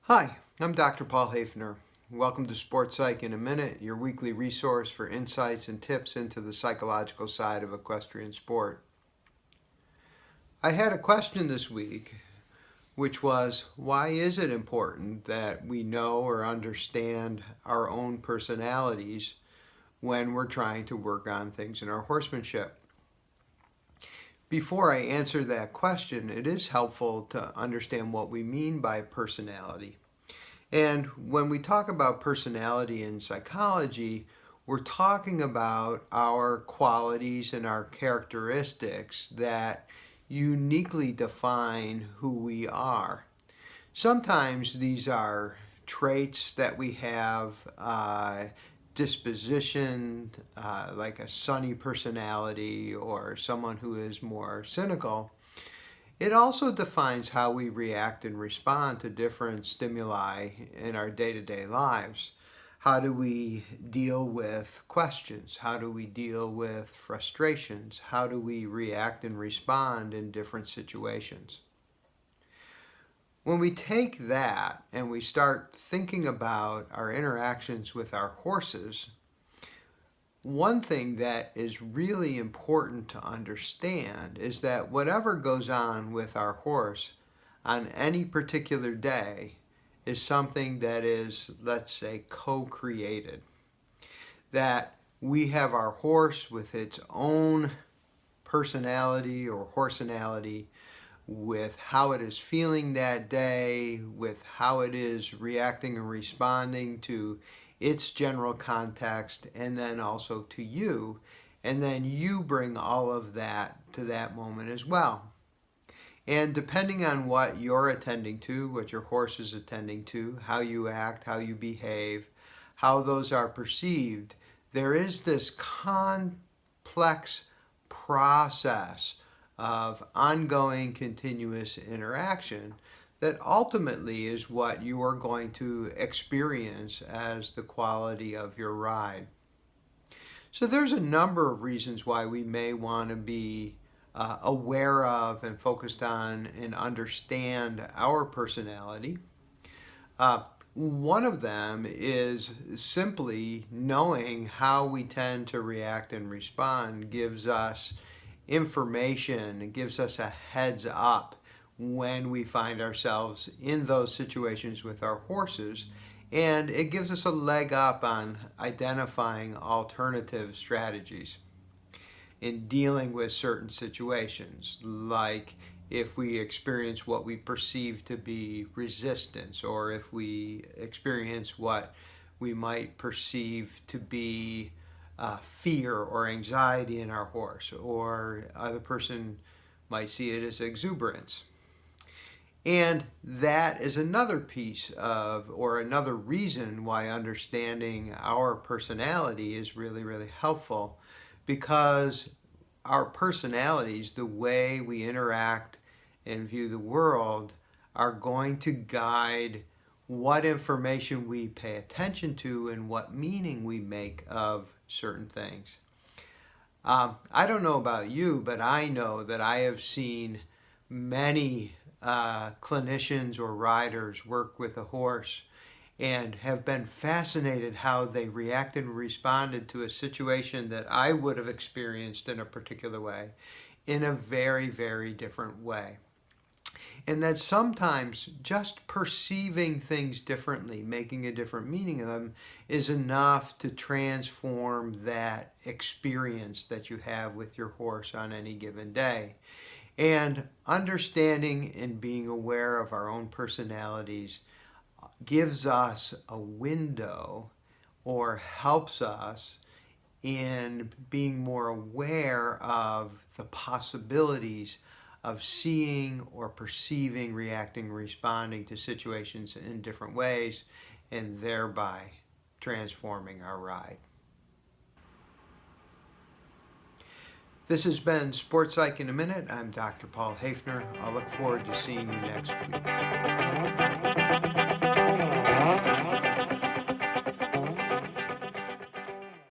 Hi, I'm Dr. Paul Haefner. Welcome to Sport Psych in a Minute, your weekly resource for insights and tips into the psychological side of equestrian sport. I had a question this week, which was, why is it important that we know or understand our own personalities when we're trying to work on things in our horsemanship? Before I answer that question, it is helpful to understand what we mean by personality. And when we talk about personality in psychology, we're talking about our qualities and our characteristics that uniquely define who we are. Sometimes these are traits that we have, disposition, like a sunny personality or someone who is more cynical. It also defines how we react and respond to different stimuli in our day-to-day lives. How do we deal with questions? How do we deal with frustrations? How do we react and respond in different situations? When we take that and we start thinking about our interactions with our horses, one thing that is really important to understand is that whatever goes on with our horse on any particular day is something that is, let's say, co-created. That we have our horse with its own personality or horsenality, with how it is feeling that day, with how it is reacting and responding to its general context, and then also to you. And then you bring all of that to that moment as well. And depending on what you're attending to, what your horse is attending to, how you act, how you behave, how those are perceived, there is this complex process of ongoing continuous interaction that ultimately is what you are going to experience as the quality of your ride. So there's a number of reasons why we may want to be aware of and focused on and understand our personality. One of them is simply knowing how we tend to react and respond gives us information, it gives us a heads up when we find ourselves in those situations with our horses, and it gives us a leg up on identifying alternative strategies in dealing with certain situations, like if we experience what we perceive to be resistance, or if we experience what we might perceive to be fear or anxiety in our horse, or other person might see it as exuberance. And that is another piece of, or another reason why understanding our personality is really, really helpful, because our personalities, the way we interact and view the world, are going to guide what information we pay attention to and what meaning we make of certain things. I don't know about you, but I know that I have seen many clinicians or riders work with a horse and have been fascinated how they reacted and responded to a situation that I would have experienced in a particular way in a very, very different way. And that sometimes just perceiving things differently, making a different meaning of them, is enough to transform that experience that you have with your horse on any given day. And understanding and being aware of our own personalities gives us a window, or helps us in being more aware of the possibilities of seeing or perceiving, reacting, responding to situations in different ways, and thereby transforming our ride. This has been Sport Psych in a Minute. I'm Dr. Paul Haefner. I'll look forward to seeing you next week.